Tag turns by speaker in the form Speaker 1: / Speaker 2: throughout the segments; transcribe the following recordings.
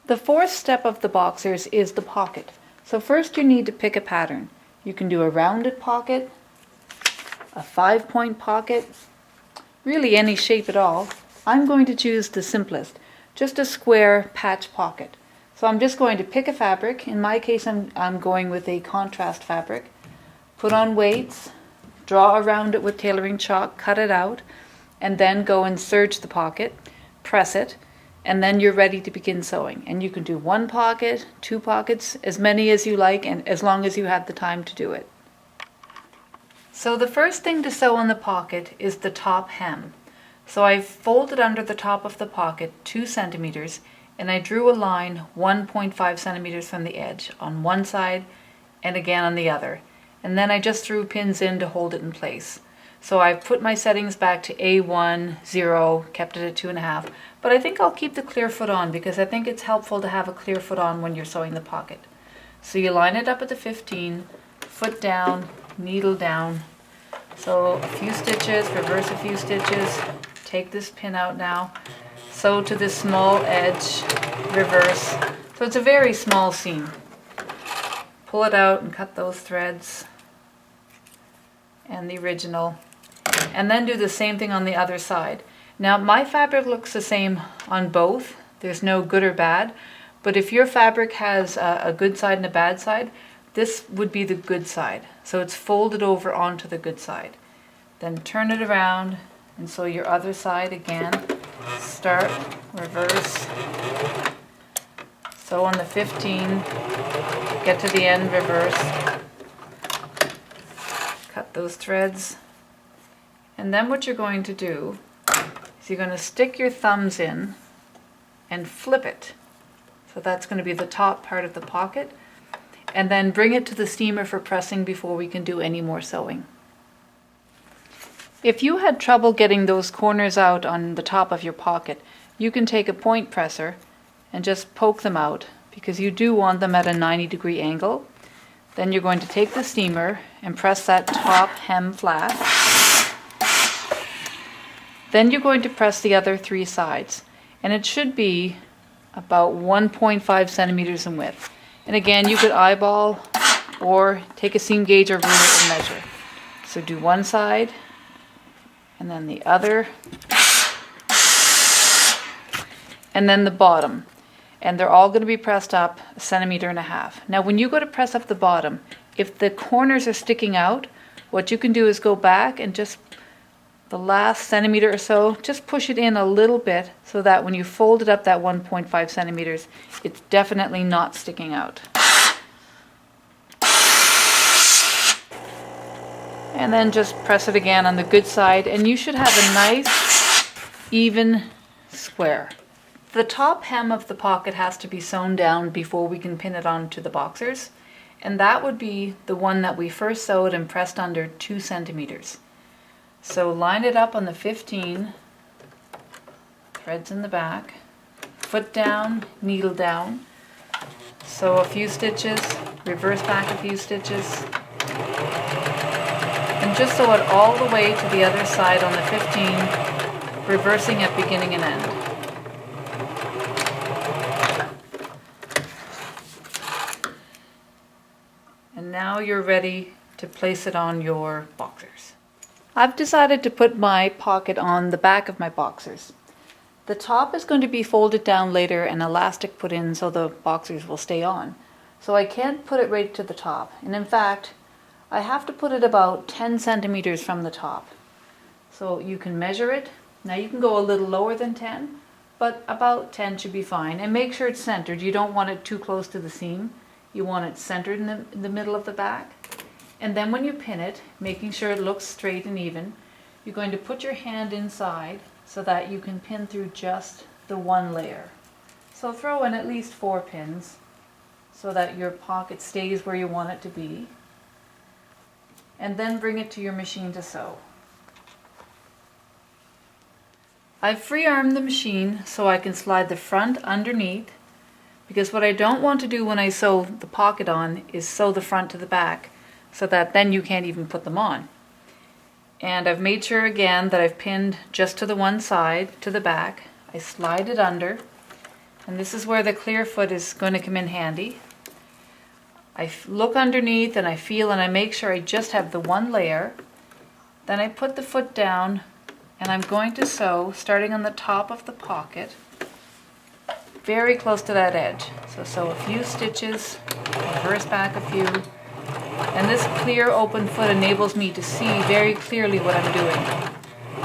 Speaker 1: The fourth step of the boxers is the pocket. So first you need to pick a pattern. You can do a rounded pocket, a 5-point pocket, really any shape at all. I'm going to choose the simplest, just a square patch pocket. So I'm just going to pick a fabric. In my case, I'm going with a contrast fabric. Put on weights, draw around it with tailoring chalk, cut it out, and then go and serge the pocket, press it, and then you're ready to begin sewing. And you can do 1 pocket, 2 pockets, as many as you like, and as long as you have the time to do it. So the first thing to sew on the pocket is the top hem. So I've folded under the top of the pocket 2 centimeters, and I drew a line 1.5 centimeters from the edge on one side and again on the other. And then I just threw pins in to hold it in place. So I've put my settings back to A1, 0, kept it at 2.5, but I think I'll keep the clear foot on because I think it's helpful to have a clear foot on when you're sewing the pocket. So you line it up at the 15, foot down, needle down. So a few stitches, reverse a few stitches, take this pin out now, sew to this small edge, reverse. So it's a very small seam. Pull it out and cut those threads and the original, and then do the same thing on the other side. Now my fabric looks the same on both. There's no good or bad, but if your fabric has a good side and a bad side, this would be the good side. So it's folded over onto the good side. Then turn it around and sew your other side again. Start, reverse, sew on the 15, get to the end, reverse, cut those threads, and then what you're going to do is you're going to stick your thumbs in and flip it. So that's going to be the top part of the pocket, and then bring it to the steamer for pressing before we can do any more sewing. If you had trouble getting those corners out on the top of your pocket, you can take a point presser and just poke them out because you do want them at a 90-degree angle. Then you're going to take the steamer and press that top hem flat. Then you're going to press the other 3 sides, and it should be about 1.5 centimeters in width. And again, you could eyeball or take a seam gauge or ruler and measure. So do one side and then the other, and then the bottom. And they're all going to be pressed up 1.5 centimeters. Now when you go to press up the bottom, if the corners are sticking out, what you can do is go back and just the last centimeter or so, just push it in a little bit so that when you fold it up that 1.5 centimeters, it's definitely not sticking out. And then just press it again on the good side, and you should have a nice, even square. The top hem of the pocket has to be sewn down before we can pin it onto the boxers, and that would be the one that we first sewed and pressed under 2 centimeters. So line it up on the 15, threads in the back, foot down, needle down, sew a few stitches, reverse back a few stitches, and just sew it all the way to the other side on the 15, reversing at beginning and end. And now you're ready to place it on your boxers. I've decided to put my pocket on the back of my boxers. The top is going to be folded down later and elastic put in so the boxers will stay on. So I can't put it right to the top. And in fact, I have to put it about 10 centimeters from the top. So you can measure it. Now you can go a little lower than 10, but about 10 should be fine. And make sure it's centered. You don't want it too close to the seam. You want it centered in the middle of the back. And then when you pin it, making sure it looks straight and even, you're going to put your hand inside so that you can pin through just the one layer. So throw in at least 4 pins so that your pocket stays where you want it to be. And then bring it to your machine to sew. I've free-armed the machine so I can slide the front underneath, because what I don't want to do when I sew the pocket on is sew the front to the back so that then you can't even put them on. And I've made sure again that I've pinned just to the one side, to the back. I slide it under, And this is where the clear foot is going to come in handy. I look underneath and I feel and I make sure I just have the one layer. Then I put the foot down and I'm going to sew starting on the top of the pocket, very close to that edge. So sew a few stitches, reverse back a few, and this clear open foot enables me to see very clearly what I'm doing.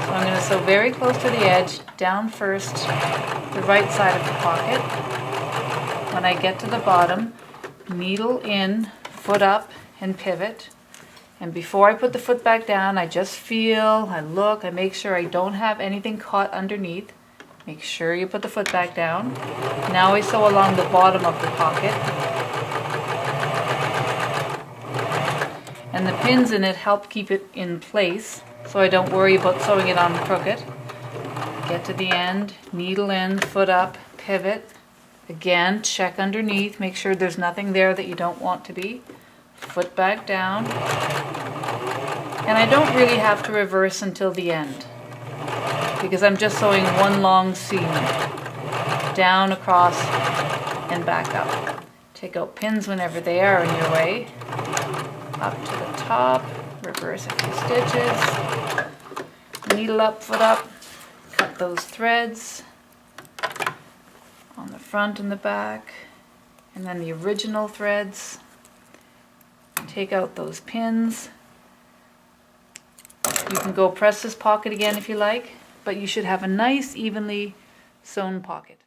Speaker 1: So I'm going to sew very close to the edge, down first the right side of the pocket. When I get to the bottom, needle in, foot up, and pivot. And before I put the foot back down, I just feel, I look, I make sure I don't have anything caught underneath. Make sure you put the foot back down. Now I sew along the bottom of the pocket. And the pins in it help keep it in place, so I don't worry about sewing it on crooked. Get to the end, needle in, foot up, pivot. Again, check underneath, make sure there's nothing there that you don't want to be. Foot back down. And I don't really have to reverse until the end, because I'm just sewing one long seam, down, across, and back up. Take out pins whenever they are in your way. Up to the top, reverse a few stitches, needle up, foot up, cut those threads on the front and the back, and then the original threads. Take out those pins. You can go press this pocket again if you like, but you should have a nice evenly sewn pocket.